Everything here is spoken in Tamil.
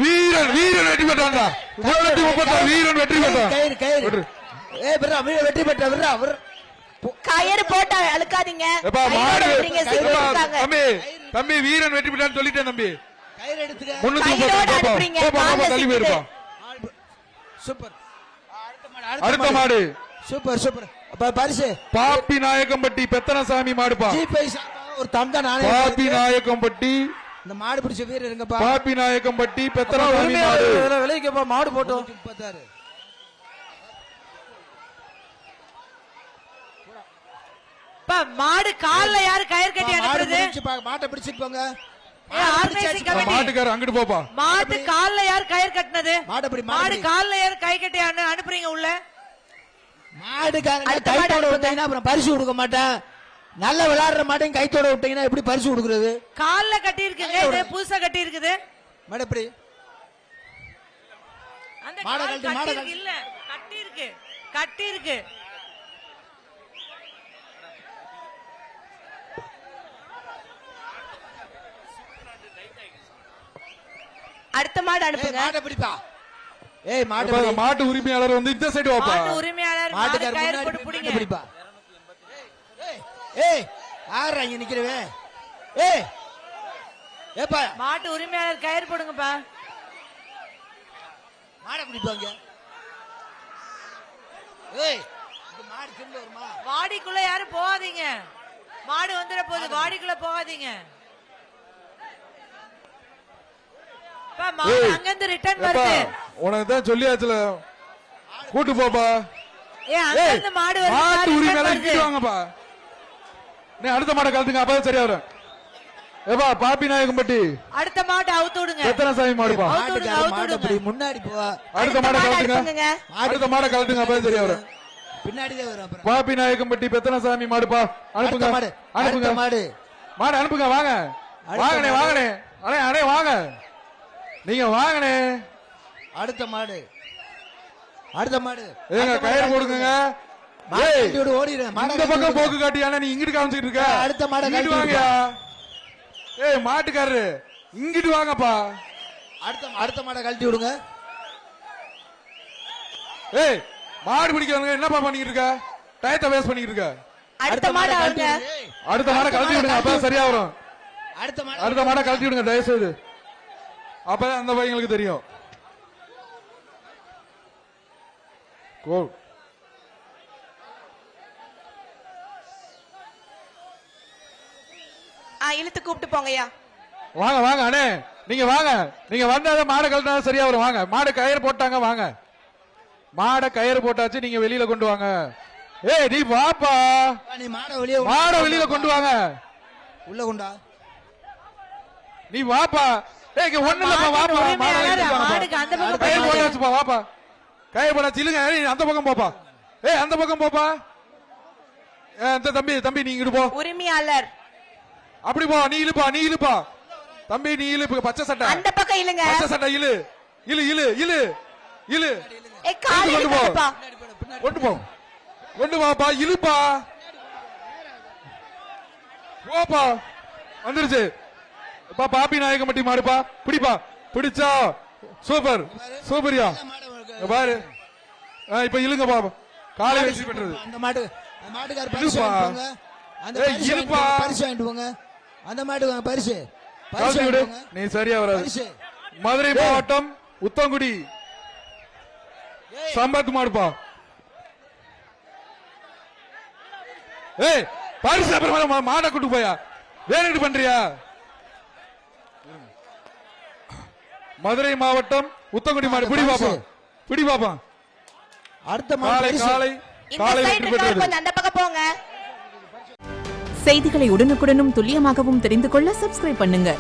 வீரன் வீரன் வெற்றி பெற்றான்டா. 236 வீரன் வெற்றி பெற்றான். வெற்றி பெற்ற கயிறு போட்டா அழுக்காதீங்க. தம்பி வீரன் வெற்றி பெற்றான்னு சொல்லிட்டேன் தம்பி. கயிறு எடுத்துக்க. 330 தள்ளி போயிருப்பான். சூப்பர். அடுத்த மாடு சூப்பர் சூப்பர். பரிசு பாப்பி நாயக்கம்பட்டி பெத்தனசாமி மாடுப்பா. ஒரு தந்தா நானே பாப்பி நாயக்கம்பட்டி இந்த மாடு பிடிச்ச வீரர் இருங்கப்பா. பாப்பி நாயக்கம்பட்டி பெத்தனசாமி மாடு விலைக்குப்பா மாடு போட்டோம். 36 மாடு கால்ல யாரு கயிறு கட்டி அனுப்புறது? மாட்டை பிடிச்சிட்டு போங்க. மாட்டுக்கார அங்கிட்டு போப்பா. மாட்டு கால்ல யாரு கயிறு கட்டினது? மாடு கால்ல யாரு கை கட்டி அனுப்புறீங்க உள்ள? மாடுக்காரங்க கைத்தோட விட்டீங்கன்னா அப்புறம் பரிசு கொடுக்க மாட்டேன். நல்ல விளையாடுற மாட்டையும் கைத்தோட விட்டீங்கன்னா எப்படி பரிசு கொடுக்கறது? கால்ல கட்டி இருக்குங்க. இது புதுசா கட்டி இருக்குது. மாடு எப்படி? அந்த மாடு கட்டி இல்ல, கட்டி இருக்கு. கட்டி இருக்கு. அடுத்த மாடு அனுப்புங்க. மாடு பிடிப்பா. ஏய் மாட்டு உரிமையாளர் வந்து இந்த சைடு வாப்பா. மாட்டு உரிமையாளர் மாடு கயிறு போட்டு புடிங்க. பிடிப்பா. ஏய் ஆறா இங்க நிக்கிறவே. ஏய் ஏப்பா மாட்டு உரிமையாளர் கயிறு போடுங்கப்பா. மாடு பிடிப்பாங்க. ஏய் இந்த மாடு திரும்ப வருமா? வாடிக்குள்ள யாரும் போகாதீங்க. மாடு வந்துற போகுது. வாடிக்குள்ள போகாதீங்க. அங்கிருந்து ரிட்டர்ன் வருது. உனக்கு தான் சொல்லியாச்சுல கூட்டு போப்பா. மாடு உரிமையாளர் இங்கிட்டு வாங்கப்பா. நீ அடுத்த மாடை கலத்துங்க. அப்பதான் சரியா வரும். ஏப்பா பாப்பி நாயக்கம்பட்டி அடுத்த மாட்டை அவுத்து விடுங்க. பெத்தனசாமி மாடுப்பா. முன்னாடி போ. அடுத்த மாடை கலத்துங்க. அடுத்த மாடை கலத்துங்க. அப்பதான் சரியா வரும். பின்னாடியே வரும். பாப்பி நாயக்கம்பட்டி பெத்தனசாமி மாடுப்பா. அனுப்புங்க. அனுப்புங்க மாடு. மாடு அனுப்புங்க. வாங்க வாங்கனே வாங்கனே. அண்ணே அண்ணே வாங்க. நீங்க வாங்கனே. அடுத்த மாடு. அடுத்த மாடு. ஏங்க கயிறு போடுங்க. ஓடிறேன். இந்த பக்கம் போக்கு காட்டியானே நீ இங்கிட்டு காமிச்சிட்டு இருக்க. அடுத்த மாடை இங்கிட்டு வாங்கயா. ஏய் மாட்டுக்காரரு இங்கிட்டு வாங்கப்பா. அடுத்த மாடை கழட்டி விடுங்க. ஏய் மாடு பிடிக்கிறவங்க என்னப்பா பண்ணிட்டு இருக்க? டயத்தை வேஸ்ட் பண்ணிட்டு இருக்க. அடுத்த மாடை கழட்டி விடுங்க. அப்பதான் சரியா வரும். அடுத்த மாடை கழட்டி விடுங்க தயவு செய்து. அப்பதான் அந்த பையங்களுக்கு தெரியும். இழுத்து கூப்பிட்டு போங்கய்யா. வாங்க வாங்க அண்ணே. நீங்க வாங்க. நீங்க வந்தாதான் மாடை கழட்டினா சரியா வரும். வாங்க. மாடு கயிறு போட்டாங்க. வாங்க. மாடை கயிறு போட்டாச்சு. நீங்க வெளியில கொண்டு வாங்க. ஏய் நீ வாப்பா. நீ மாடை வெளியில கொண்டு வாங்க. உள்ள கொண்டா. நீ வாப்பா. ஏய் இங்க ஒண்ணு இல்லப்பா. வாப்பா. மாடுக்கு அந்த பக்கம் கயிறு போட்டாச்சுப்பா. வாப்பா. கயிறு போட்டாச்சு. இல்லங்க அந்த பக்கம் போப்பா. ஏய் அந்த பக்கம் போப்பா. இந்த தம்பி நீ இங்கிட்டு போ. உரிமையாளர் அப்படி போ. நீ இழுப்பா. தம்பி நீ இழு. பச்சை சட்டை அந்த பக்கம் இழுங்க. பச்சை சட்டை இழு. கொண்டு வாப்பா. இழுப்பா. போப்பா. வந்துருச்சு. பாப்பி நாயக்கம்பட்டி மாடுப்பா. பிடிப்பா. பிடிச்சா சூப்பர் சூப்பரியா. பாரு இப்ப இழுங்க பாப்பா. காலை வெற்றி பெற்றது. அந்த மாட்டுக்கார பரிசு வாங்குங்க. அந்த பரிசு வாங்கிட்டு போங்க. அந்த மாட்டுக்கு பரிசு விடு. நீ சரியா வராது. மதுரை மாவட்டம் உத்தங்குடி சம்பத் மாடுப்பா. ஏய் பரிசு அப்புறமா மாடை கூட்டு போயா. வேற பண்றியா? மதுரை மாவட்டம் உத்தங்குடி மாடு. பிடி பாப்பா. அடுத்த காலை வெற்றி பெற்றது. அந்த பக்கம் போங்க. செய்திகளை உடனுக்குடனும் துல்லியமாகவும் தெரிந்து கொள்ள சப்ஸ்கிரைப் பண்ணுங்க.